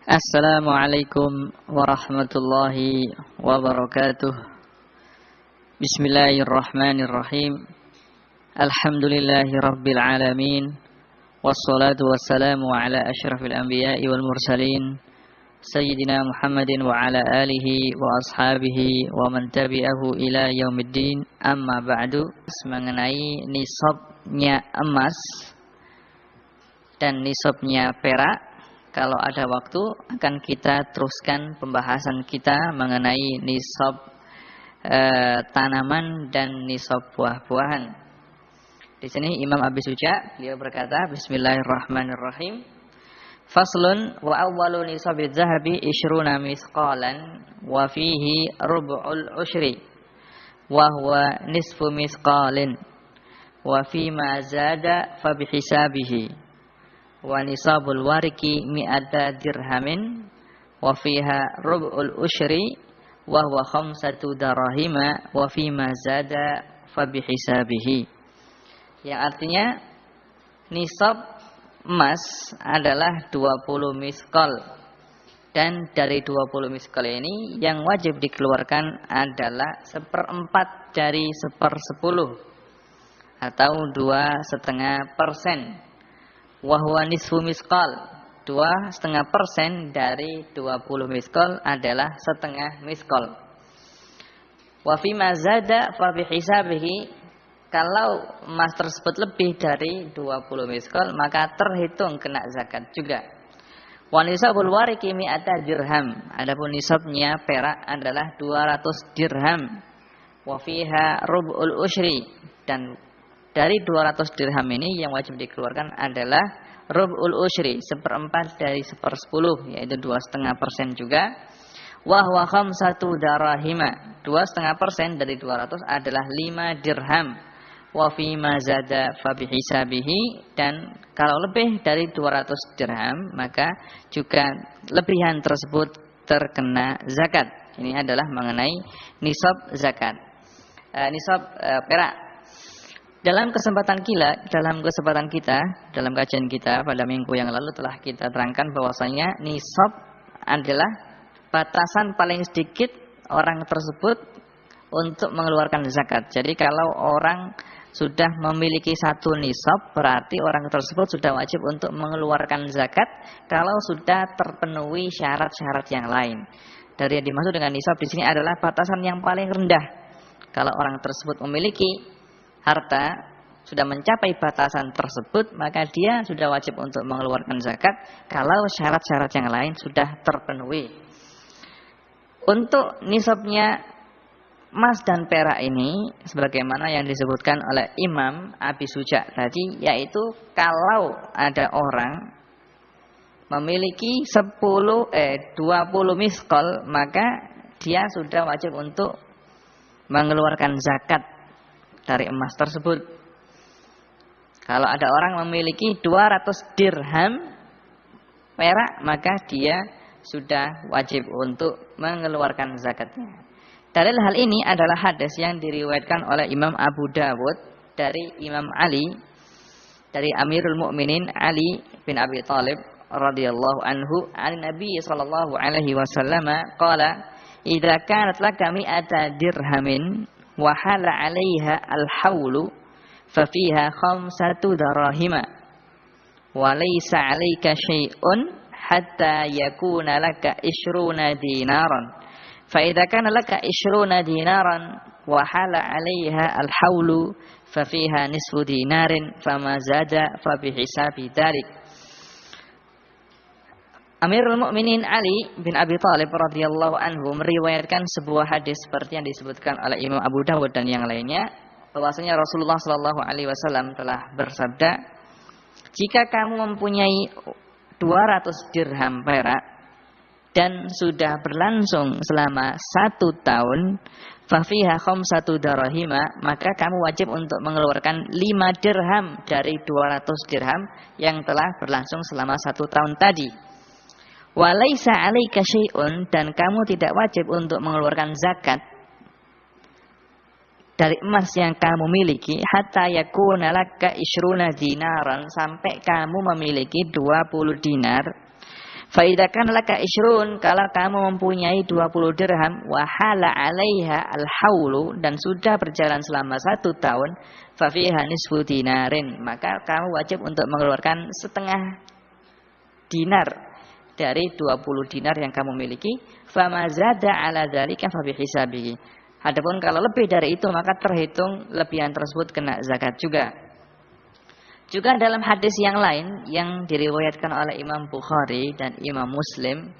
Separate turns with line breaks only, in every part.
Assalamualaikum warahmatullahi wabarakatuh. Bismillahirrahmanirrahim. Alhamdulillahi rabbil alamin. Wassalatu wassalamu ala asyrafil anbiya'i wal mursalin Sayyidina Muhammadin wa ala alihi wa ashabihi wa man tabi'ahu ila yaumiddin. Amma ba'du. Mengenai nisabnya emas dan nisabnya perak, kalau ada waktu akan kita teruskan pembahasan kita mengenai nisab tanaman dan nisab buah-buahan. Di sini Imam Abi Suja beliau berkata, Bismillahirrahmanirrahim. Faslun wa awwalu nisabiz zahabi 20 misqalan wa fihi rub'ul ushri wa huwa nisfu misqalin wa fi ma zada fa bihisabihi. Wa nisabul wariki mi'ata dirhamin wa fiha rub'ul ushri wa huwa khamsatu darahima wa fi ma zada fa bihisabihi. Yang artinya nisab emas adalah 20 misqal, dan dari 20 misqal ini yang wajib dikeluarkan adalah 1/4 dari 1/10 atau 2,5%. Wahwa nisfu misqal, 2,5% dari 20 misqal adalah setengah misqal. Wa fi ma zada fa bihisabihi, kalau emas tersebut lebih dari 20 misqal maka terhitung kena zakat juga. Wa nisabul wariki mi'ata dirham, adapun nisabnya perak adalah 200 dirham. Wa fiha rub'ul ushri, dan dari 200 dirham ini yang wajib dikeluarkan adalah rub'ul ushri, 1/4 dari 1/10, yaitu 2,5% juga. Wa huwa khamsatu darahima, 2,5% dari 200 adalah 5 dirham. Wa fi ma zada fa bihisabihi, dan kalau lebih dari 200 dirham maka juga lebihan tersebut terkena zakat. Ini adalah mengenai nisab zakat. Nisab perak. Dalam kesempatan kita, dalam kajian kita pada minggu yang lalu telah kita terangkan bahwasanya nisab adalah batasan paling sedikit orang tersebut untuk mengeluarkan zakat. Jadi kalau orang sudah memiliki satu nisab, berarti orang tersebut sudah wajib untuk mengeluarkan zakat kalau sudah terpenuhi syarat-syarat yang lain. Dari yang dimaksud dengan nisab di sini adalah batasan yang paling rendah. Kalau orang tersebut memiliki harta sudah mencapai batasan tersebut, maka dia sudah wajib untuk mengeluarkan zakat kalau syarat-syarat yang lain sudah terpenuhi. Untuk nisabnya emas dan perak ini sebagaimana yang disebutkan oleh Imam Abi Suja tadi, yaitu kalau ada orang memiliki 20 misqal, maka dia sudah wajib untuk mengeluarkan zakat dari emas tersebut. Kalau ada orang memiliki 200 dirham perak, maka dia sudah wajib untuk mengeluarkan zakatnya. Dalil hal ini adalah hadis yang diriwayatkan oleh Imam Abu Dawud dari Imam Ali, dari Amirul Mukminin Ali bin Abi Thalib radhiyallahu anhu, an Nabi sallallahu alaihi wasallam qala, "Idza kanat laka mi'ata dirhamin wa hala 'alaiha al-haulu fa fiha khamsatu darahima wa laysa 'alaika syai'un hatta yakuna laka 20 dinaran fa idza kana laka 20 dinaran wa hala 'alaiha al-haulu fa fiha nisfu dinarin fama zada fa bihisabi dzalik." Amirul Mukminin Ali bin Abi Thalib radhiyallahu anhu meriwayatkan sebuah hadis seperti yang disebutkan oleh Imam Abu Dawud dan yang lainnya, bahwasanya Rasulullah sallallahu alaihi wasallam telah bersabda, "Jika kamu mempunyai 200 dirham perak dan sudah berlangsung selama 1 tahun, fa fiha khamsatu darahima, maka kamu wajib untuk mengeluarkan 5 dirham dari 200 dirham yang telah berlangsung selama 1 tahun tadi. Wa laisa 'alaika syai'un, dan kamu tidak wajib untuk mengeluarkan zakat dari emas yang kamu miliki, hatta yakuna laka 20 dinaran, sampai kamu memiliki 20 dinar. Fa idza kana laka 20, kalau kamu mempunyai 20 dirham wa hala 'alaiha al-haulu, dan sudah berjalan selama 1 tahun, fa fiha nisfu dinarin, maka kamu wajib untuk mengeluarkan setengah dinar dari 20 dinar yang kamu miliki. Fa ma zada 'ala dzalika fa bihisabihi. Adapun kalau lebih dari itu maka terhitung lebihan tersebut kena zakat juga. Juga dalam hadis yang lain yang diriwayatkan oleh Imam Bukhari dan Imam Muslim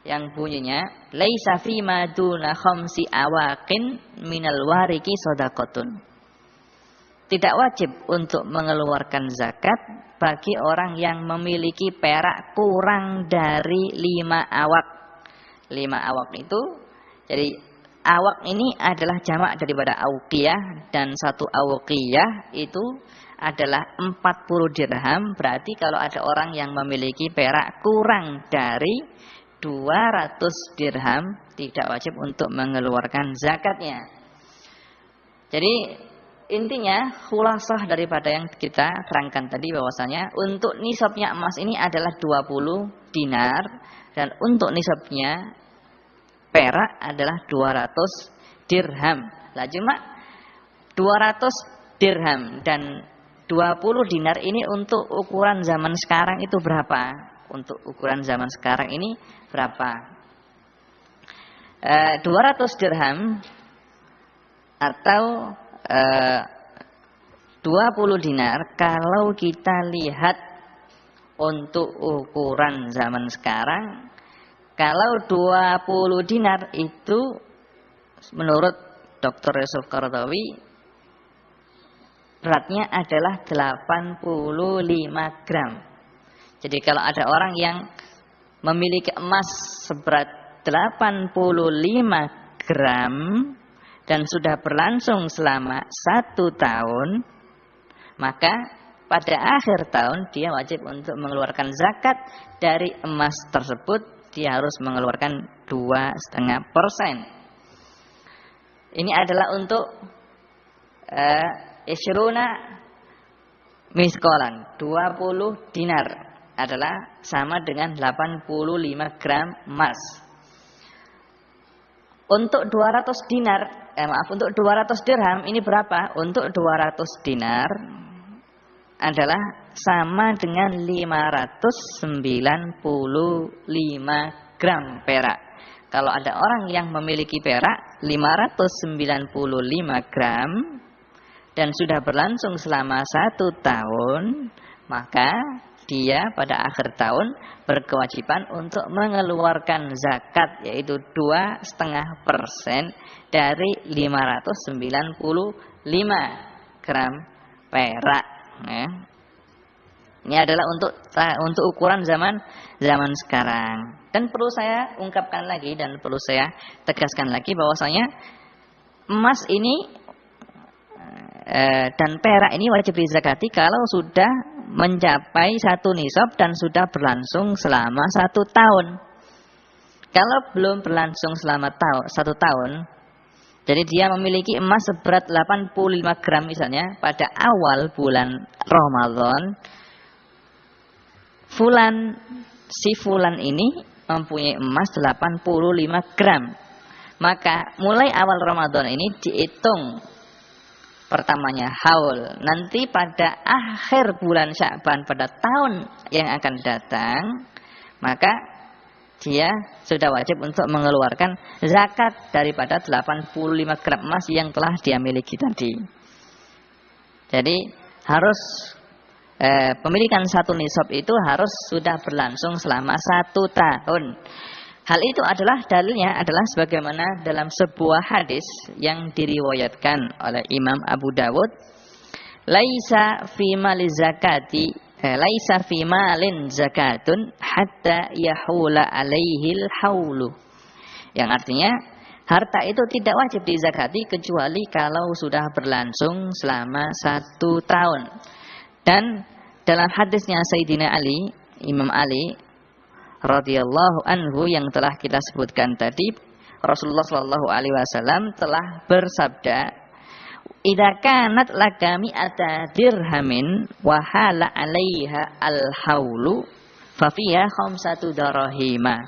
yang bunyinya laisa fi ma duna khamsi awaqin minal wariki shadaqatun. Tidak wajib untuk mengeluarkan zakat bagi orang yang memiliki perak kurang dari 5 awak. 5 awak itu, jadi awak ini adalah jamak daripada auqiyah, dan 1 auqiyah itu adalah 40 dirham. Berarti kalau ada orang yang memiliki perak kurang dari 200 dirham, tidak wajib untuk mengeluarkan zakatnya. Jadi intinya khulasah daripada yang kita terangkan tadi bahwasanya untuk nisabnya emas ini adalah 20 dinar, dan untuk nisabnya perak adalah 200 dirham. Lah cuma 200 dirham dan 20 dinar ini untuk ukuran zaman sekarang itu berapa? Untuk ukuran zaman sekarang ini berapa? 200 dirham atau 20 dinar, kalau kita lihat untuk ukuran zaman sekarang, kalau 20 dinar itu menurut Dr. Yusuf Qaradawi beratnya adalah 85 gram. Jadi kalau ada orang yang memiliki emas seberat 85 gram dan sudah berlangsung selama 1 tahun, maka pada akhir tahun dia wajib untuk mengeluarkan zakat dari emas tersebut. Dia harus mengeluarkan 2,5%. Ini adalah untuk isyruna miskolan, 20 dinar adalah sama dengan 85 gram emas. Untuk 200 dinar, untuk 200 dirham ini berapa? Untuk 200 dinar adalah sama dengan 595 gram perak. Kalau ada orang yang memiliki perak 595 gram dan sudah berlangsung selama 1 tahun, maka dia pada akhir tahun berkewajiban untuk mengeluarkan zakat, yaitu 2,5% dari 595 gram perak. Ya. Ini adalah untuk ukuran zaman sekarang. Dan perlu saya ungkapkan lagi dan perlu saya tegaskan lagi bahwasanya emas ini dan perak ini wajib dizakati kalau sudah mencapai 1 nisab dan sudah berlangsung selama 1 tahun. Kalau belum berlangsung selama 1 tahun, jadi dia memiliki emas seberat 85 gram misalnya pada awal bulan Ramadan, si fulan ini mempunyai emas 85 gram. Maka mulai awal Ramadan ini dihitung pertamanya haul. Nanti pada akhir bulan Sya'ban pada tahun yang akan datang, maka dia sudah wajib untuk mengeluarkan zakat daripada 85 gram emas yang telah dia miliki tadi. Jadi harus pemilikan 1 nisab itu harus sudah berlangsung selama 1 tahun. Hal itu adalah dalilnya adalah sebagaimana dalam sebuah hadis yang diriwayatkan oleh Imam Abu Dawud, laisa fi mali zakati laisa fi malin zakatun hatta yahula alaihil haulu. Yang artinya harta itu tidak wajib dizakati kecuali kalau sudah berlangsung selama 1 tahun. Dan dalam hadisnya Sayyidina Ali, Imam Ali radhiyallahu anhu yang telah kita sebutkan tadi, Rasulullah sallallahu alaihi wasallam telah bersabda, "Idza kanat laka mi'ata dirhamin wa hala 'alaiha al-haulu Fafiha khamsatu darahima.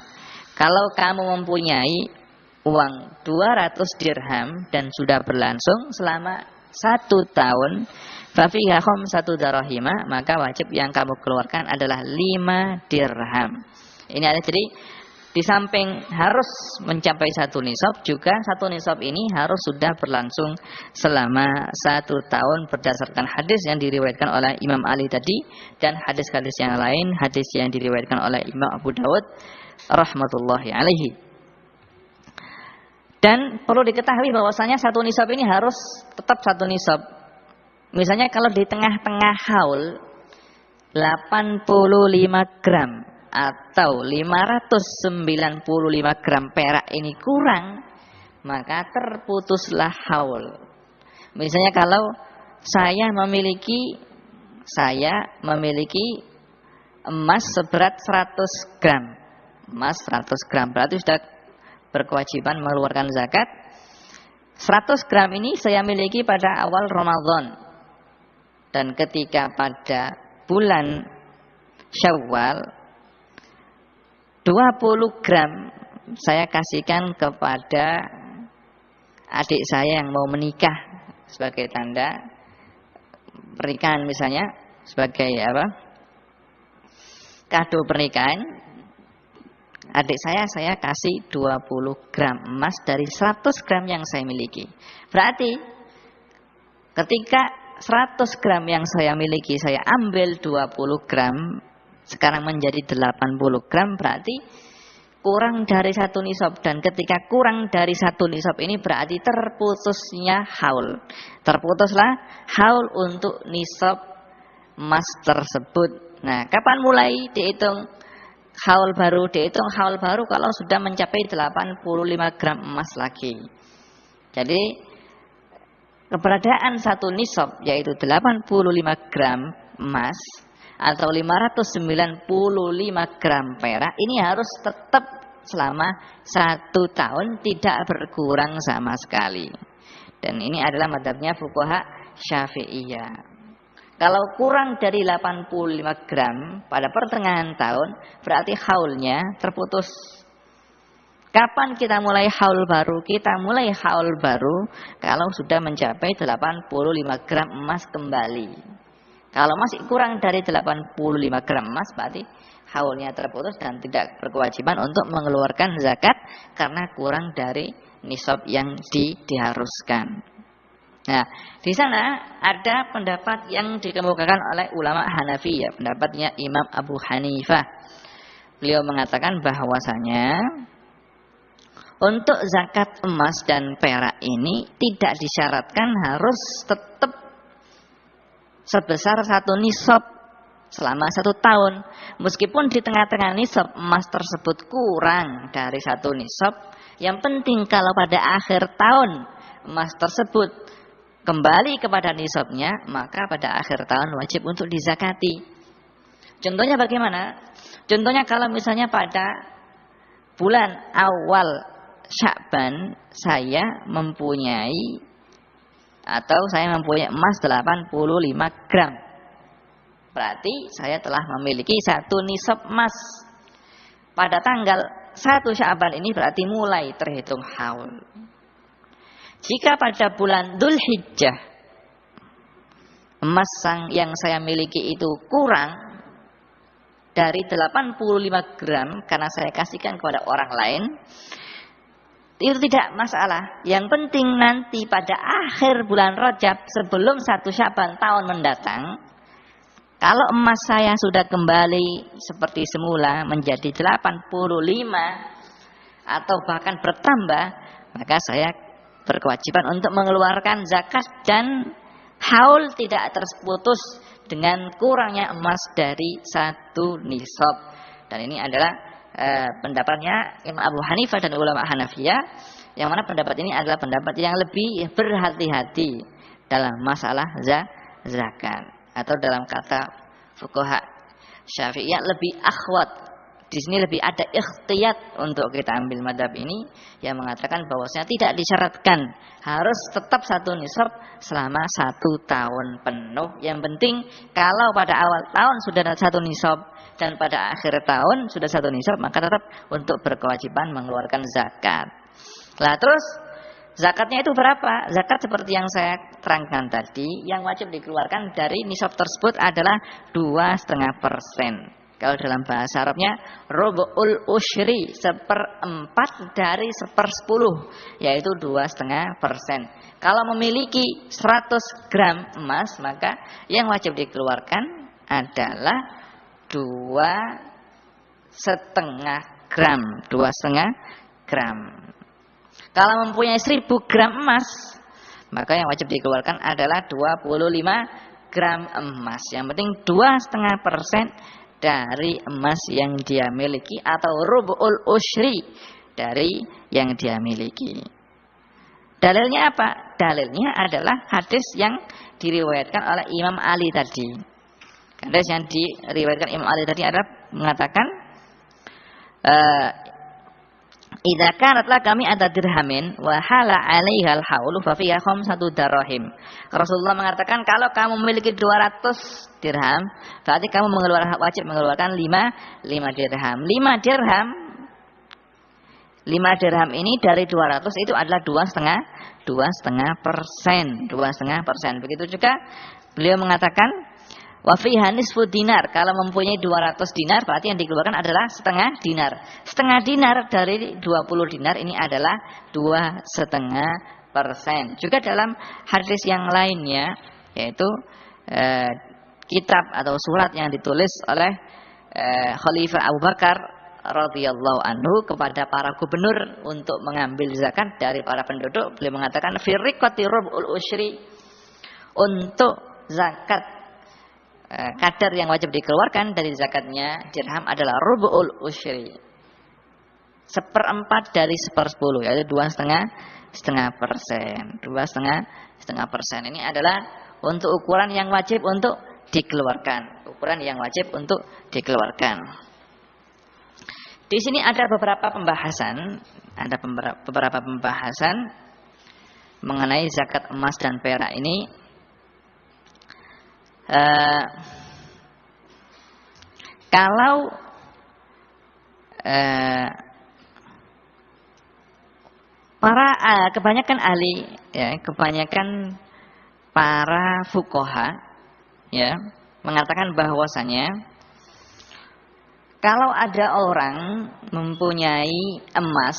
Kalau kamu mempunyai uang 200 dirham dan sudah berlangsung selama 1 tahun, fafiha khamsatu darahima, maka wajib yang kamu keluarkan adalah 5 dirham. Ini ada, jadi di samping harus mencapai 1 nisab, juga 1 nisab ini harus sudah berlangsung selama 1 tahun berdasarkan hadis yang diriwayatkan oleh Imam Ali tadi dan hadis-hadis yang lain, hadis yang diriwayatkan oleh Imam Abu Dawud rahmatullahi alaihi. Dan perlu diketahui bahwasanya 1 nisab ini harus tetap 1 nisab. Misalnya kalau di tengah-tengah haul 85 gram atau 595 gram perak ini kurang, maka terputuslah haul. Misalnya kalau saya memiliki emas seberat 100 gram. Emas 100 gram berarti sudah berkewajiban mengeluarkan zakat. 100 gram ini saya miliki pada awal Ramadan. Dan ketika pada bulan Syawal 20 gram saya kasihkan kepada adik saya yang mau menikah sebagai tanda pernikahan, misalnya sebagai kado pernikahan. Adik saya kasih 20 gram emas dari 100 gram yang saya miliki. Berarti ketika 100 gram yang saya miliki saya ambil 20 gram, sekarang menjadi 80 gram, berarti kurang dari 1 nisab. Dan ketika kurang dari 1 nisab ini berarti terputusnya haul. Terputuslah haul untuk nisab emas tersebut. Nah, kapan mulai dihitung haul baru? Dihitung haul baru kalau sudah mencapai 85 gram emas lagi. Jadi keberadaan 1 nisab yaitu 85 gram emas atau 595 gram perak ini harus tetap selama 1 tahun, tidak berkurang sama sekali. Dan ini adalah madhabnya fuqaha Syafi'iyah. Kalau kurang dari 85 gram pada pertengahan tahun, berarti haulnya terputus. Kapan kita mulai haul baru? Kita mulai haul baru kalau sudah mencapai 85 gram emas kembali. Kalau masih kurang dari 85 gram emas, berarti haulnya terputus dan tidak berkewajiban untuk mengeluarkan zakat karena kurang dari nisab yang diharuskan. Nah, di sana ada pendapat yang dikemukakan oleh ulama Hanafi, ya, pendapatnya Imam Abu Hanifah. Beliau mengatakan bahwasanya untuk zakat emas dan perak ini tidak disyaratkan harus tetap sebesar 1 nisab selama 1 tahun. Meskipun di tengah-tengah nisab emas tersebut kurang dari 1 nisab, yang penting kalau pada akhir tahun emas tersebut kembali kepada nisabnya, maka pada akhir tahun wajib untuk dizakati. Contohnya bagaimana? Contohnya kalau misalnya pada bulan awal Sya'ban saya mempunyai emas 85 gram. Berarti saya telah memiliki 1 nisab emas. Pada tanggal 1 Sya'ban ini berarti mulai terhitung haul. Jika pada bulan Dzulhijjah emas yang saya miliki itu kurang dari 85 gram karena saya kasihkan kepada orang lain, itu tidak masalah. Yang penting nanti pada akhir bulan Rajab sebelum 1 Sya'ban tahun mendatang, kalau emas saya sudah kembali seperti semula menjadi 85 atau bahkan bertambah, maka saya berkewajiban untuk mengeluarkan zakat dan haul tidak terputus dengan kurangnya emas dari 1 nisab. Dan ini adalah pendapatnya Imam Abu Hanifah dan ulama Hanafiyah, yang mana pendapat ini adalah pendapat yang lebih berhati-hati dalam masalah zakat, atau dalam kata fuqaha Syafi'iyah lebih akhwat Di sini lebih ada ikhtiyat untuk kita ambil madhab ini yang mengatakan bahwasanya tidak disyaratkan harus tetap satu nisab selama 1 tahun penuh. Yang penting kalau pada awal tahun sudah ada 1 nisab dan pada akhir tahun sudah 1 nisab, maka tetap untuk berkewajiban mengeluarkan zakat. Lah terus zakatnya itu berapa? Zakat seperti yang saya terangkan tadi, yang wajib dikeluarkan dari nisab tersebut adalah 2,5%. Kalau dalam bahasa Arabnya rubu'ul usyri, 1/4 dari 1/10, yaitu 2,5%. Kalau memiliki 100 gram emas, maka yang wajib dikeluarkan adalah 2,5 gram. 2,5 gram. Kalau mempunyai 1000 gram emas, maka yang wajib dikeluarkan adalah 25 gram emas. Yang penting 2,5% dari emas yang dia miliki, atau rubu'ul usyri dari yang dia miliki. Dalilnya apa? Dalilnya adalah hadis yang diriwayatkan oleh Imam Ali tadi. Hadis yang diriwayatkan Imam Ali tadi adalah mengatakan, idza kanat la kami ada dirhamin wa hala 'alaihal haulu fa fiha khamsatu darahim. Rasulullah mengatakan kalau kamu memiliki 200 dirham, berarti kamu wajib mengeluarkan 5 dirham. 5 dirham ini dari 200 itu adalah 2,5%. Begitu juga beliau mengatakan wa fiha nisfu dinar, kalau mempunyai 200 dinar berarti yang dikeluarkan adalah setengah dinar. Setengah dinar dari 20 dinar ini adalah 2,5%. Juga dalam hadis yang lainnya, yaitu kitab atau surat yang ditulis oleh Khalifah Abu Bakar radhiyallahu anhu kepada para gubernur untuk mengambil zakat dari para penduduk, beliau mengatakan firriqati rub'ul usyri, untuk zakat kadar yang wajib dikeluarkan dari zakatnya dirham adalah rubu'ul usyri, 1/4 dari 1/10, yaitu 2,5%. 2,5%. Ini adalah untuk ukuran yang wajib untuk dikeluarkan. Ukuran yang wajib untuk dikeluarkan. Di sini ada beberapa pembahasan, mengenai zakat emas dan perak ini. Kalau kebanyakan ahli, ya, kebanyakan para fuqaha, ya, mengatakan bahwasanya kalau ada orang mempunyai emas,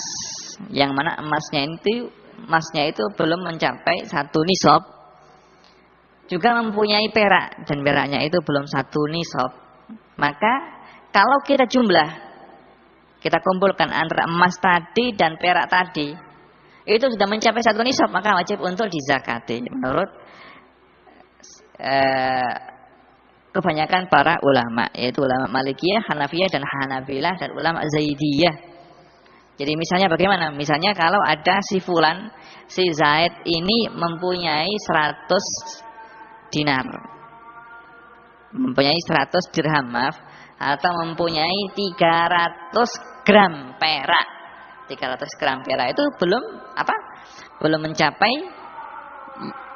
yang mana emasnya itu belum mencapai 1 nisab, juga mempunyai perak dan peraknya itu belum 1 nisab, maka kalau kita kumpulkan antara emas tadi dan perak tadi, itu sudah mencapai 1 nisab, maka wajib untuk dizakati menurut kebanyakan para ulama, yaitu ulama Malikiyah, Hanafiyah dan Hanabilah, dan ulama Zaidiyah. Jadi misalnya bagaimana? Misalnya kalau ada si fulan, si Zaid ini mempunyai 100 dinar, mempunyai 100 dirham, atau mempunyai 300 gram perak. 300 gram perak itu belum mencapai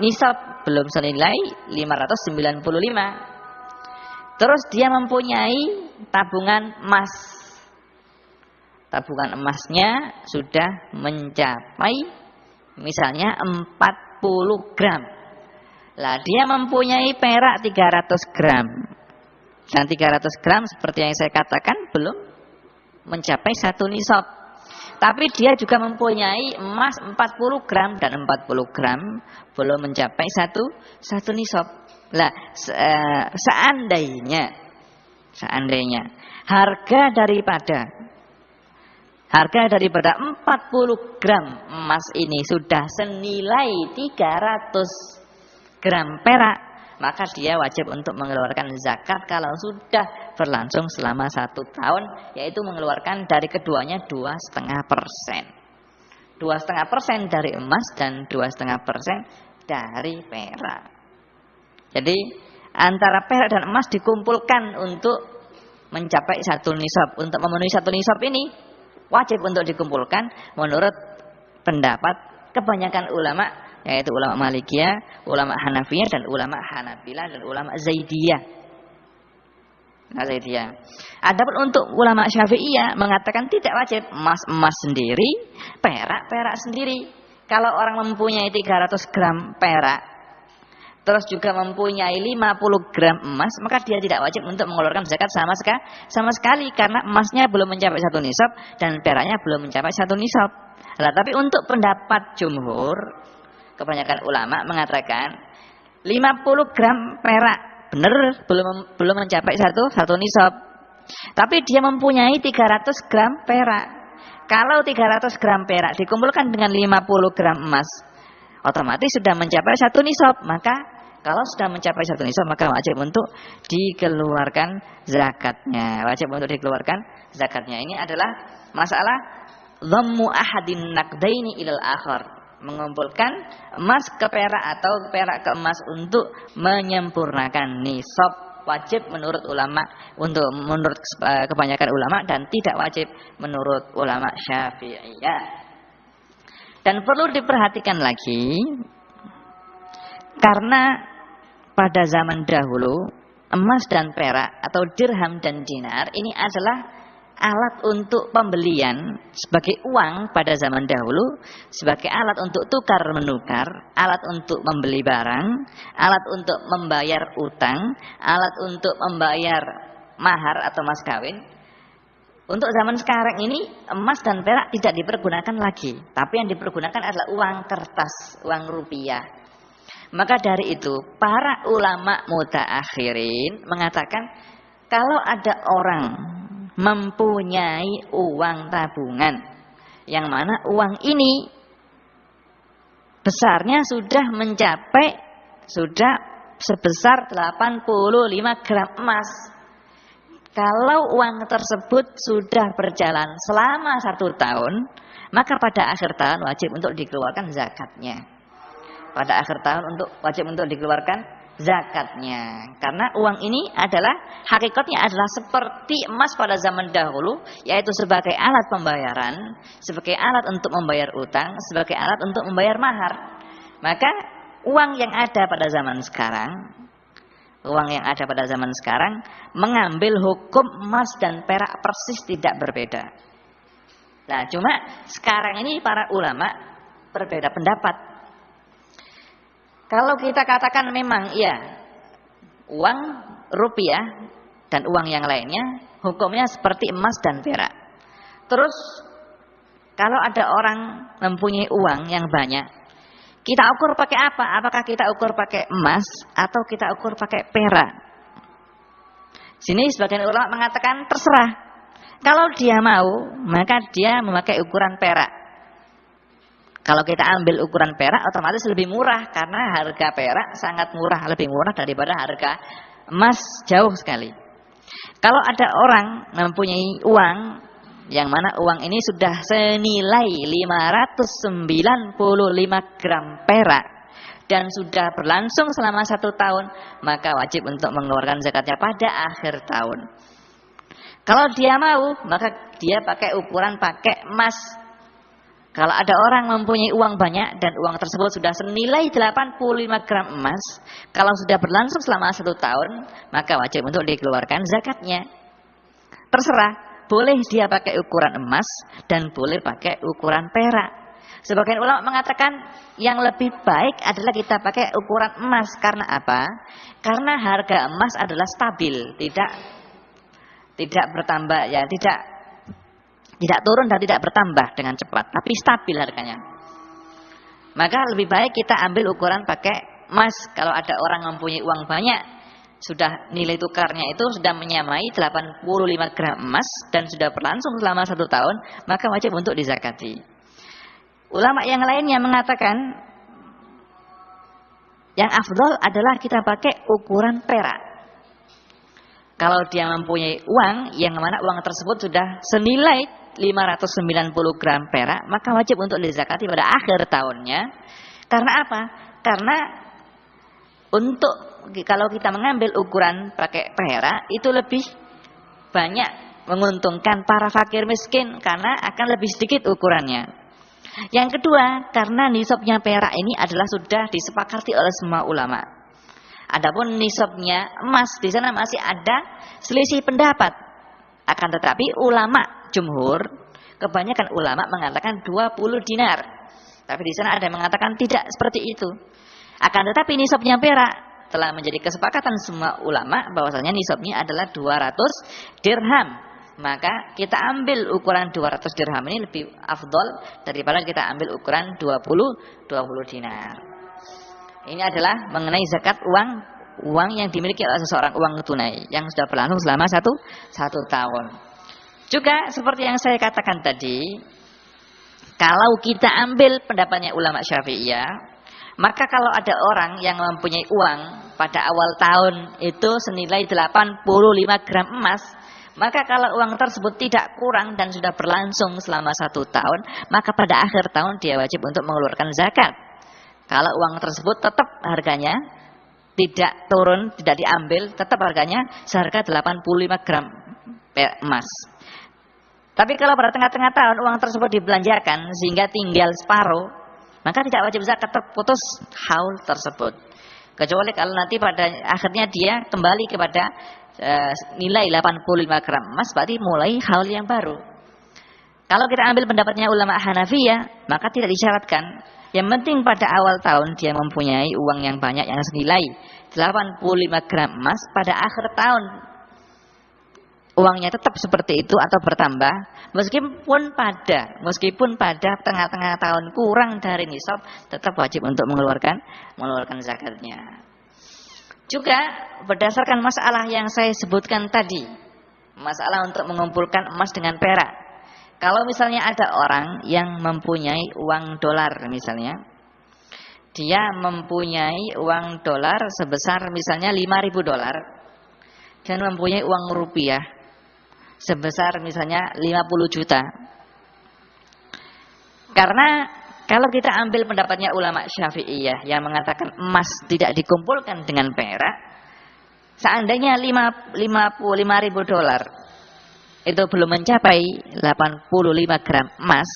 nisab, belum senilai 595. Terus dia mempunyai tabungan emas. Tabungan emasnya sudah mencapai misalnya 40 gram. Lah dia mempunyai perak 300 gram. Dan 300 gram seperti yang saya katakan belum mencapai 1 nisab. Tapi dia juga mempunyai emas 40 gram dan 40 gram belum mencapai 1 nisab. Lah seandainya harga daripada 40 gram emas ini sudah senilai 300 gram perak, maka dia wajib untuk mengeluarkan zakat kalau sudah berlangsung selama 1 tahun, yaitu mengeluarkan dari keduanya 2,5%. 2,5% dari emas dan 2,5% dari perak. Jadi antara perak dan emas dikumpulkan untuk mencapai 1 nisab. Untuk memenuhi 1 nisab ini wajib untuk dikumpulkan menurut pendapat kebanyakan ulama, yaitu ulama Malikiyah, ulama Hanafiyah, dan ulama Hanabilah, dan ulama Zaidiyah. Adapun untuk ulama Syafi'iyah mengatakan tidak wajib, emas sendiri, perak sendiri. Kalau orang mempunyai 300 gram perak, terus juga mempunyai 50 gram emas, maka dia tidak wajib untuk mengeluarkan zakat sama sekali, karena emasnya belum mencapai 1 nisab dan peraknya belum mencapai 1 nisab. Nah, tapi untuk pendapat jumhur, kebanyakan ulama mengatakan 50 gram perak benar belum mencapai satu nisab. Tapi dia mempunyai 300 gram perak. Kalau 300 gram perak dikumpulkan dengan 50 gram emas, otomatis sudah mencapai 1 nisab. Maka kalau sudah mencapai 1 nisab, maka wajib untuk dikeluarkan zakatnya. Wajib untuk dikeluarkan zakatnya. Ini adalah masalah dhammu ahadin naqdaini ilal akhar. Mengumpulkan emas ke perak atau perak ke emas untuk menyempurnakan nisab, wajib menurut ulama, menurut kebanyakan ulama, dan tidak wajib menurut ulama Syafi'iyah. Dan perlu diperhatikan lagi, karena pada zaman dahulu emas dan perak atau dirham dan dinar ini adalah alat untuk pembelian sebagai uang pada zaman dahulu, sebagai alat untuk tukar menukar, alat untuk membeli barang, alat untuk membayar utang, alat untuk membayar mahar atau mas kawin. Untuk zaman sekarang ini emas dan perak tidak dipergunakan lagi, tapi yang dipergunakan adalah uang kertas, uang rupiah. Maka dari itu para ulama mutaakhirin mengatakan kalau ada orang mempunyai uang tabungan, yang mana uang ini besarnya sudah sebesar 85 gram emas. Kalau uang tersebut sudah berjalan selama 1 tahun, maka pada akhir tahun wajib untuk dikeluarkan zakatnya. Pada akhir tahun wajib untuk dikeluarkan zakatnya, karena uang ini adalah hakikatnya adalah seperti emas pada zaman dahulu, yaitu sebagai alat pembayaran, sebagai alat untuk membayar utang, sebagai alat untuk membayar mahar. Maka uang yang ada pada zaman sekarang mengambil hukum emas dan perak persis tidak berbeda. Nah, cuma sekarang ini para ulama berbeda pendapat. Kalau kita katakan memang iya, uang rupiah dan uang yang lainnya hukumnya seperti emas dan perak. Terus kalau ada orang mempunyai uang yang banyak, kita ukur pakai apa? Apakah kita ukur pakai emas atau kita ukur pakai perak? Sini sebagian ulama mengatakan terserah. Kalau dia mau, maka dia memakai ukuran perak. Kalau kita ambil ukuran perak otomatis lebih murah, karena harga perak sangat murah, lebih murah daripada harga emas jauh sekali. Kalau ada orang mempunyai uang yang mana uang ini sudah senilai 595 gram perak dan sudah berlangsung selama 1 tahun, maka wajib untuk mengeluarkan zakatnya pada akhir tahun. Kalau dia mau, maka dia pakai emas. Kalau ada orang mempunyai uang banyak dan uang tersebut sudah senilai 85 gram emas, kalau sudah berlangsung selama 1 tahun, maka wajib untuk dikeluarkan zakatnya. Terserah, boleh dia pakai ukuran emas dan boleh pakai ukuran perak. Sebagian ulama mengatakan yang lebih baik adalah kita pakai ukuran emas. Karena apa? Karena harga emas adalah stabil, tidak bertambah, ya tidak turun dan tidak bertambah dengan cepat, tapi stabil harganya. Maka lebih baik kita ambil ukuran pakai emas. Kalau ada orang mempunyai uang banyak, sudah nilai tukarnya itu sudah menyamai 85 gram emas dan sudah berlangsung selama 1 tahun, maka wajib untuk dizakati. Ulama yang lainnya mengatakan yang afdal adalah kita pakai ukuran perak. Kalau dia mempunyai uang yang mana uang tersebut sudah senilai 590 gram perak, maka wajib untuk dizakati pada akhir tahunnya. Karena apa? Karena kalau kita mengambil ukuran pakai perak itu lebih banyak menguntungkan para fakir miskin karena akan lebih sedikit ukurannya. Yang kedua, karena nisabnya perak ini adalah sudah disepakati oleh semua ulama. Adapun nisabnya emas di sana masih ada selisih pendapat. Akan tetapi ulama jumhur, kebanyakan ulama mengatakan 20 dinar. Tapi di sana ada yang mengatakan tidak seperti itu. Akan tetapi nisabnya perak telah menjadi kesepakatan semua ulama bahwasanya nisabnya adalah 200 dirham. Maka kita ambil ukuran 200 dirham ini lebih afdol daripada kita ambil ukuran 20 dinar. Ini adalah mengenai zakat uang yang dimiliki oleh seseorang, uang tunai yang sudah berlangsung selama satu tahun. Juga seperti yang saya katakan tadi, kalau kita ambil pendapatnya ulama Syafi'iyah, maka kalau ada orang yang mempunyai uang pada awal tahun itu senilai 85 gram emas, maka kalau uang tersebut tidak kurang dan sudah berlangsung selama 1 tahun, maka pada akhir tahun dia wajib untuk mengeluarkan zakat. Kalau uang tersebut tetap harganya tidak turun, tidak diambil, tetap harganya seharga 85 gram emas. Tapi kalau pada tengah-tengah tahun uang tersebut dibelanjakan sehingga tinggal separuh, maka tidak wajib zakat, terputus haul tersebut. Kecuali kalau nanti pada akhirnya dia kembali kepada nilai 85 gram emas, berarti mulai haul yang baru. Kalau kita ambil pendapatnya ulama Hanafiyah, maka tidak disyaratkan. Yang penting pada awal tahun dia mempunyai uang yang banyak yang senilai 85 gram emas, pada akhir tahun uangnya tetap seperti itu atau bertambah, meskipun pada tengah-tengah tahun kurang dari nisab, tetap wajib untuk mengeluarkan zakatnya. Juga berdasarkan masalah yang saya sebutkan tadi, masalah untuk mengumpulkan emas dengan perak. Kalau misalnya ada orang yang mempunyai uang dolar misalnya, dia mempunyai uang dolar sebesar misalnya 5.000 dolar dan mempunyai uang rupiah sebesar misalnya 50 juta. Karena kalau kita ambil pendapatnya ulama Syafi'iyah yang mengatakan emas tidak dikumpulkan dengan perak, seandainya 55.000 dolar itu belum mencapai 85 gram emas,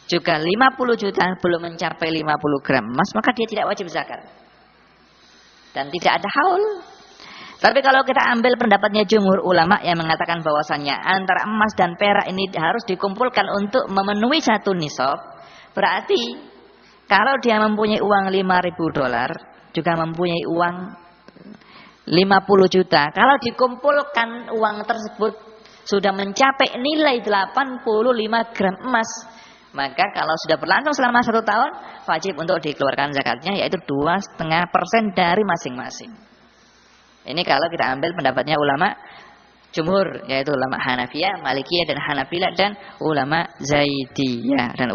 juga 50 juta belum mencapai 50 gram emas, maka dia tidak wajib zakat dan tidak ada haul. Tapi kalau kita ambil pendapatnya jumhur ulama yang mengatakan bahwasannya antara emas dan perak ini harus dikumpulkan untuk memenuhi satu nisab, berarti kalau dia mempunyai uang 5.000 dolar, juga mempunyai uang 50 juta, kalau dikumpulkan uang tersebut sudah mencapai nilai 85 gram emas, maka kalau sudah berlangsung selama 1 tahun, wajib untuk dikeluarkan zakatnya, yaitu 2,5% dari masing-masing. Ini kalau kita ambil pendapatnya ulama jumhur, yaitu ulama Hanafiyah, Malikiyah dan Hanafilah, dan ulama Zaidiyah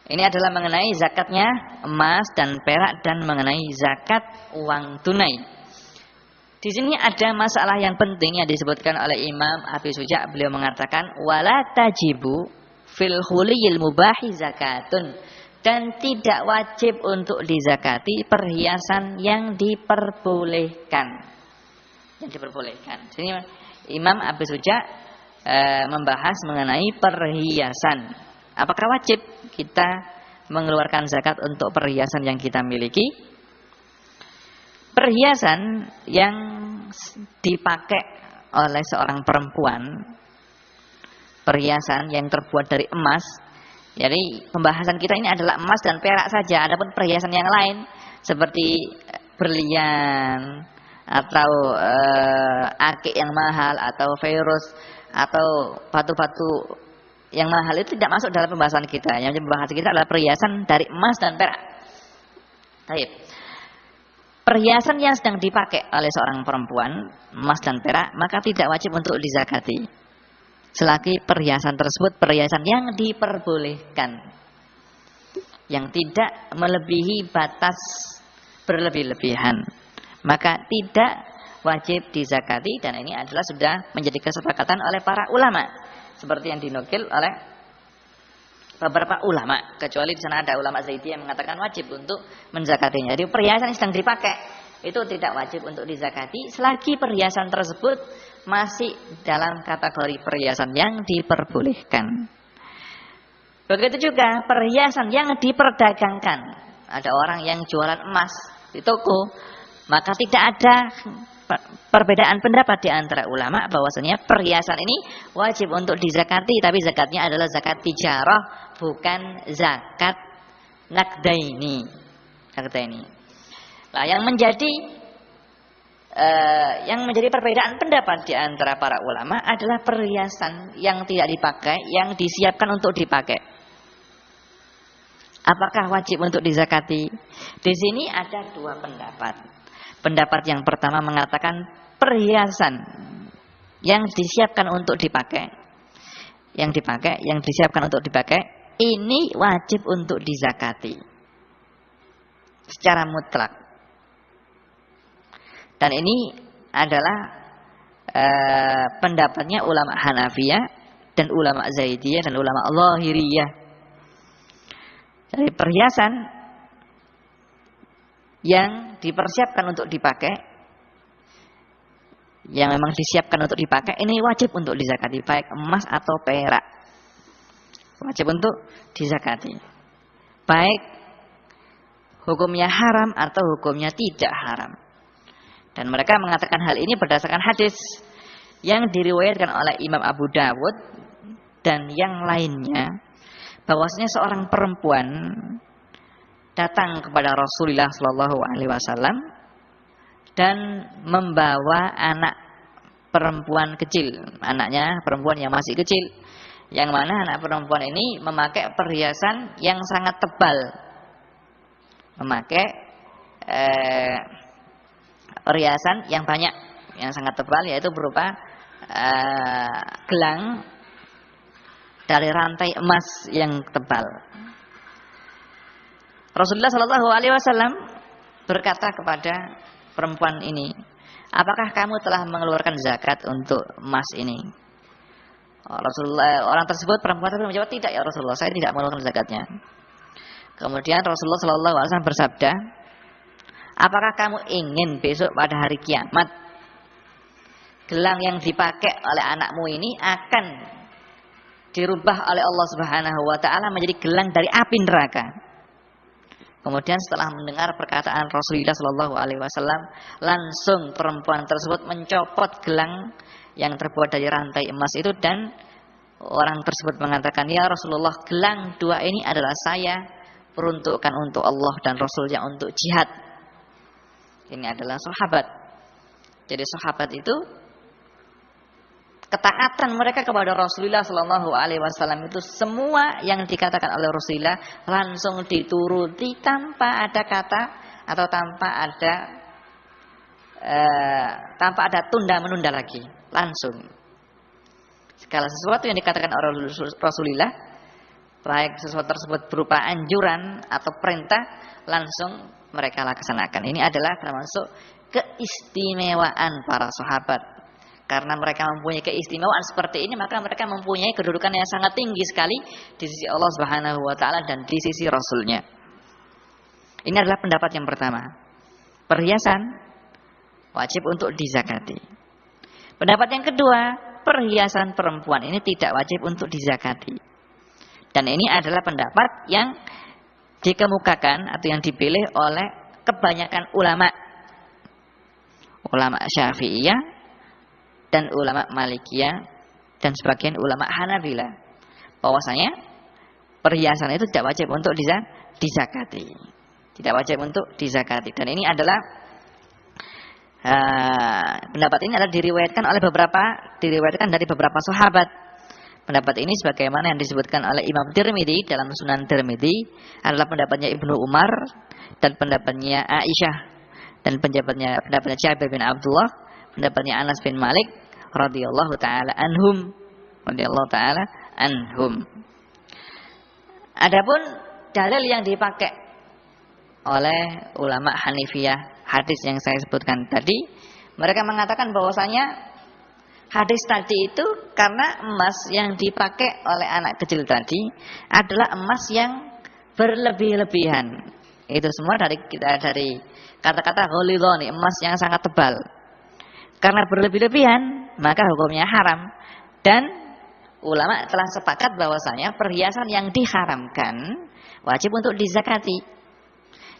Ini adalah mengenai zakatnya emas dan perak dan mengenai zakat uang tunai. Di sini ada masalah yang penting yang disebutkan oleh Imam Abi Suja'. Beliau mengatakan wala tajibu fil huliyil mubahi zakatun, dan tidak wajib untuk dizakati perhiasan yang diperbolehkan. Sini Imam Abi Suja' membahas mengenai perhiasan. Apakah wajib kita mengeluarkan zakat untuk perhiasan yang kita miliki? Perhiasan yang dipakai oleh seorang perempuan, perhiasan yang terbuat dari emas. Jadi pembahasan kita ini adalah emas dan perak saja. Adapun perhiasan yang lain seperti berlian atau akik yang mahal atau virus atau batu-batu yang mahal itu tidak masuk dalam pembahasan kita. Yang pembahasan kita adalah perhiasan dari emas dan perak. Baik. Perhiasan yang sedang dipakai oleh seorang perempuan, emas dan perak, maka tidak wajib untuk dizakati. Selagi perhiasan tersebut perhiasan yang diperbolehkan, yang tidak melebihi batas berlebih-lebihan, maka tidak wajib dizakati. Dan ini adalah sudah menjadi kesepakatan oleh para ulama, seperti yang dinukil oleh beberapa ulama, kecuali di sana ada ulama Zaidiyah yang mengatakan wajib untuk menzakatinya. Jadi perhiasan yang sedang dipakai itu tidak wajib untuk dizakati selagi perhiasan tersebut masih dalam kategori perhiasan yang diperbolehkan. Begitu juga perhiasan yang diperdagangkan. Ada orang yang jualan emas di toko, maka tidak ada perbedaan pendapat di antara ulama bahwasanya perhiasan ini wajib untuk dizakati, tapi zakatnya adalah zakat tijarah, bukan zakat naqdaini. Nah, yang menjadi perbedaan pendapat di antara para ulama adalah perhiasan yang tidak dipakai, yang disiapkan untuk dipakai. Apakah wajib untuk dizakati? Di sini ada dua pendapat. Pendapat yang pertama mengatakan perhiasan yang disiapkan untuk dipakai, yang disiapkan untuk dipakai, ini wajib untuk dizakati secara mutlak. Dan ini adalah pendapatnya ulama Hanafiyah dan ulama Zaidiyah dan ulama Zahiriyah. Dari perhiasan yang dipersiapkan untuk dipakai, yang memang disiapkan untuk dipakai, ini wajib untuk dizakati, baik emas atau perak. Wajib untuk dizakati. Baik hukumnya haram atau hukumnya tidak haram. Dan mereka mengatakan hal ini berdasarkan hadis yang diriwayatkan oleh Imam Abu Dawud dan yang lainnya, bahwasanya seorang perempuan datang kepada Rasulullah Shallallahu Alaihi Wasallam dan membawa anak perempuan kecil, anaknya perempuan yang masih kecil, yang mana anak perempuan ini memakai perhiasan yang sangat tebal, memakai perhiasan yang banyak, yang sangat tebal, yaitu berupa gelang dari rantai emas yang tebal. Rasulullah Shallallahu Alaihi Wasallam berkata kepada perempuan ini, apakah kamu telah mengeluarkan zakat untuk emas ini? Orang tersebut, perempuan tersebut menjawab, tidak ya Rasulullah, saya tidak mengeluarkan zakatnya. Kemudian Rasulullah Shallallahu Alaihi Wasallam bersabda, apakah kamu ingin besok pada hari kiamat gelang yang dipakai oleh anakmu ini akan dirubah oleh Allah Subhanahu wa taala menjadi gelang dari api neraka? Kemudian setelah mendengar perkataan Rasulullah Shallallahu Alaihi Wasallam, langsung perempuan tersebut mencopot gelang yang terbuat dari rantai emas itu, dan orang tersebut mengatakan, ya Rasulullah, gelang dua ini adalah saya peruntukkan untuk Allah dan Rasulnya untuk jihad. Ini adalah sahabat. Jadi sahabat itu ketaatan mereka kepada Rasulullah Shallallahu Alaihi Wasallam itu, semua yang dikatakan oleh Rasulullah langsung dituruti tanpa ada kata atau tanpa ada tunda menunda lagi, langsung. Segala sesuatu yang dikatakan oleh Rasulullah, baik sesuatu tersebut berupa anjuran atau perintah, langsung mereka laksanakan. Ini adalah termasuk keistimewaan para sahabat. Karena mereka mempunyai keistimewaan seperti ini, maka mereka mempunyai kedudukan yang sangat tinggi sekali di sisi Allah Subhanahu wa taala dan di sisi Rasulnya. Ini adalah pendapat yang pertama. Perhiasan wajib untuk dizakati. Pendapat yang kedua, perhiasan perempuan ini tidak wajib untuk dizakati. Dan ini adalah pendapat yang dikemukakan atau yang dipilih oleh kebanyakan ulama Syafi'iyah dan ulama Malikiyah dan sebagian ulama Hanabilah, bahwasanya perhiasan itu tidak wajib untuk dizakati. Tidak wajib untuk dizakati. Dan ini adalah pendapat ini adalah diriwayatkan dari beberapa sahabat. Pendapat ini sebagaimana yang disebutkan oleh Imam Tirmidzi dalam Sunan Tirmidzi adalah pendapatnya Ibnu Umar dan pendapatnya Aisyah dan pendapatnya Jabir bin Abdullah, pendapatnya Anas bin Malik radhiyallahu taala anhum. Adapun dalil yang dipakai oleh ulama Hanifiyah, hadis yang saya sebutkan tadi, mereka mengatakan bahwasanya hadis tadi itu karena emas yang dipakai oleh anak kecil tadi adalah emas yang berlebih-lebihan, Itu semua dari kata-kata ghalidhani, emas yang sangat tebal. Karena berlebih-lebihan, maka hukumnya haram. Dan ulama telah sepakat bahwasanya perhiasan yang diharamkan wajib untuk dizakati.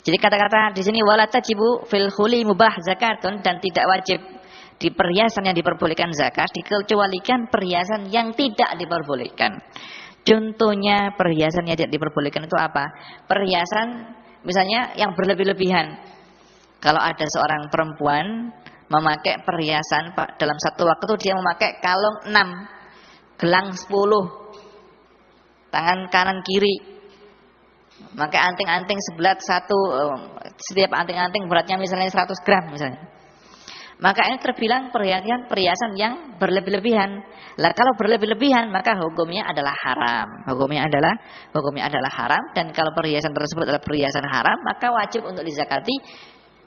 Jadi kata-kata di sini wala tajibu fil khuli mubah zakatun, dan tidak wajib di perhiasan yang diperbolehkan zakat, dikecualikan perhiasan yang tidak diperbolehkan. Contohnya perhiasan yang tidak diperbolehkan itu apa? Perhiasan misalnya yang berlebih-lebihan. Kalau ada seorang perempuan memakai perhiasan dalam satu waktu dia memakai kalung 6, gelang 10, tangan kanan kiri, memakai anting-anting sebelat 1, setiap anting-anting beratnya misalnya 100 gram misalnya. Maka ini terbilang perhiasan yang berlebih-lebihan. Lah kalau berlebih-lebihan maka hukumnya adalah haram. Hukumnya adalah haram, dan kalau perhiasan tersebut adalah perhiasan haram maka wajib untuk dizakati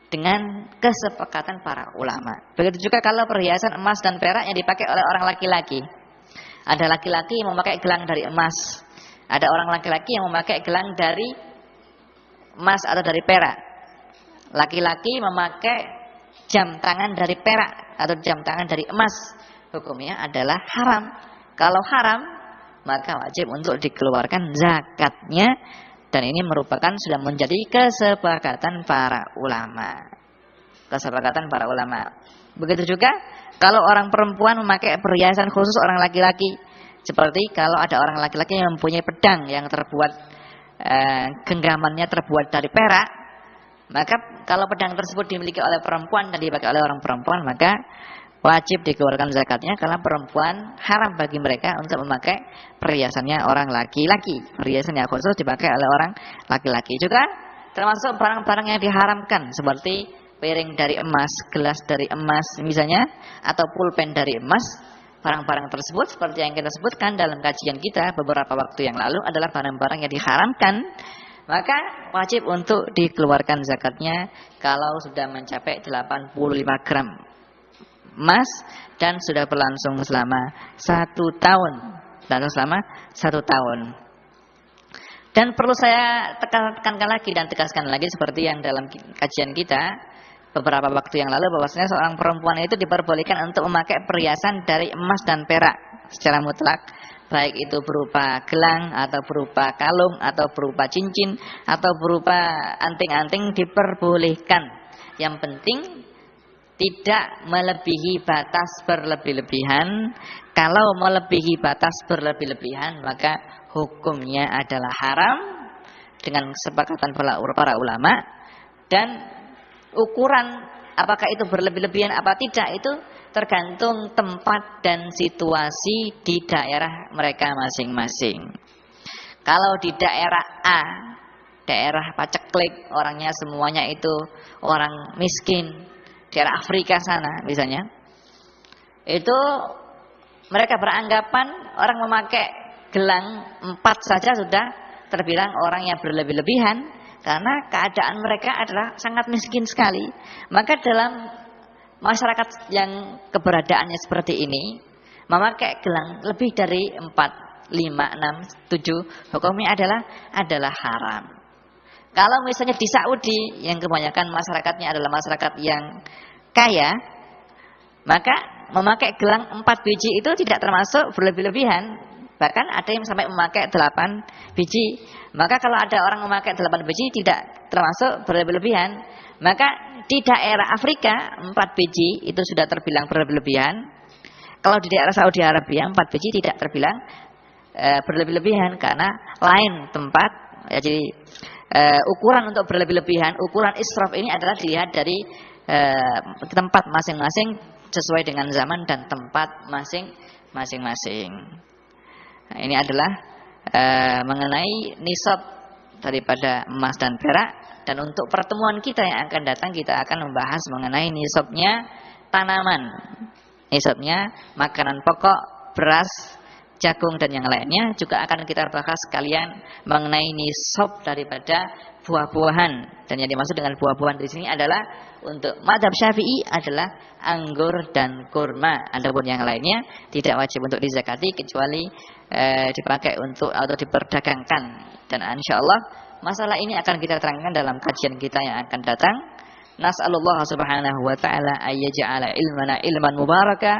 dengan kesepakatan para ulama. Begitu juga kalau perhiasan emas dan perak yang dipakai oleh orang laki-laki. Ada laki-laki yang memakai gelang dari emas. Ada orang laki-laki yang memakai gelang dari emas atau dari perak. Laki-laki memakai jam tangan dari perak atau jam tangan dari emas. Hukumnya adalah haram. Kalau haram maka wajib untuk dikeluarkan zakatnya. Dan ini merupakan sudah menjadi kesepakatan para ulama. Kesepakatan para ulama. Begitu juga kalau orang perempuan memakai perhiasan khusus orang laki-laki. Seperti kalau ada orang laki-laki yang mempunyai pedang yang terbuat genggamannya terbuat dari perak, maka kalau pedang tersebut dimiliki oleh perempuan dan dipakai oleh orang perempuan, maka wajib dikeluarkan zakatnya, karena perempuan haram bagi mereka untuk memakai perhiasannya orang laki-laki. Perhiasan yang khusus dipakai oleh orang laki-laki. Juga termasuk barang-barang yang diharamkan seperti piring dari emas, gelas dari emas misalnya, atau pulpen dari emas. Barang-barang tersebut seperti yang kita sebutkan dalam kajian kita beberapa waktu yang lalu adalah barang-barang yang diharamkan. Maka wajib untuk dikeluarkan zakatnya kalau sudah mencapai 85 gram emas dan sudah berlangsung selama 1 tahun. Dan perlu saya tekankan lagi dan tegaskan lagi seperti yang dalam kajian kita beberapa waktu yang lalu, bahwasanya seorang perempuan itu diperbolehkan untuk memakai perhiasan dari emas dan perak secara mutlak, baik itu berupa gelang atau berupa kalung atau berupa cincin atau berupa anting-anting, diperbolehkan. Yang penting tidak melebihi batas berlebih-lebihan. Kalau melebihi batas berlebih-lebihan maka hukumnya adalah haram dengan kesepakatan para ulama. Dan ukuran apakah itu berlebih-lebihan apa tidak itu tergantung tempat dan situasi di daerah mereka masing-masing. Kalau di daerah A, daerah paceklik, orangnya semuanya itu orang miskin, daerah Afrika sana misalnya, itu mereka beranggapan orang memakai gelang 4 saja sudah terbilang orang yang berlebih-lebihan, karena keadaan mereka adalah sangat miskin sekali. Maka dalam masyarakat yang keberadaannya seperti ini, memakai gelang lebih dari 4, 5, 6, 7 hukumnya adalah haram. Kalau misalnya di Saudi yang kebanyakan masyarakatnya adalah masyarakat yang kaya, maka memakai gelang 4 biji itu tidak termasuk berlebih-lebihan. Bahkan ada yang sampai memakai 8 biji. Maka kalau ada orang memakai 8 biji tidak termasuk berlebih-lebihan. Maka di daerah Afrika 4 biji itu sudah terbilang berlebih-lebihan. Kalau di daerah Saudi Arabia 4 biji tidak terbilang berlebih-lebihan, karena lain tempat. Ya, jadi ukuran untuk berlebih-lebihan, ukuran israf ini adalah dilihat dari tempat masing-masing sesuai dengan zaman dan tempat masing-masing. Nah, ini adalah mengenai nisab daripada emas dan perak. Dan untuk pertemuan kita yang akan datang, kita akan membahas mengenai nisabnya tanaman, nisabnya makanan pokok, beras, jagung dan yang lainnya. Juga akan kita bahas sekalian mengenai nisab daripada buah-buahan. Dan yang dimaksud dengan buah-buahan di sini adalah untuk mazhab Syafi'i adalah anggur dan kurma. Adapun yang lainnya tidak wajib untuk dizakati kecuali dipakai untuk atau diperdagangkan. Dan insyaallah masalah ini akan kita terangkan dalam kajian kita yang akan datang. Nas'alullah subhanahu wa ta'ala ayyaja'ala ilmana ilman mubaraka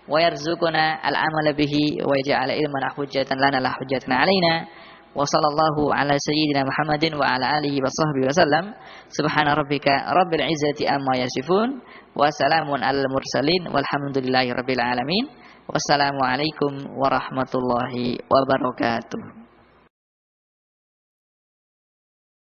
wa yarzuquna al-amala bihi wa yaj'ala ilmana hujjatan lana la hujjatan alaina. Wa sallallahu ala sayyidina Muhammadin wa ala alihi wa sahbihi wa sallam. Subhana rabbika rabbil izzati amma yasifun wa salamun alal mursalin walhamdulillahi rabbil alamin. Wassalamualaikum warahmatullahi wabarakatuh.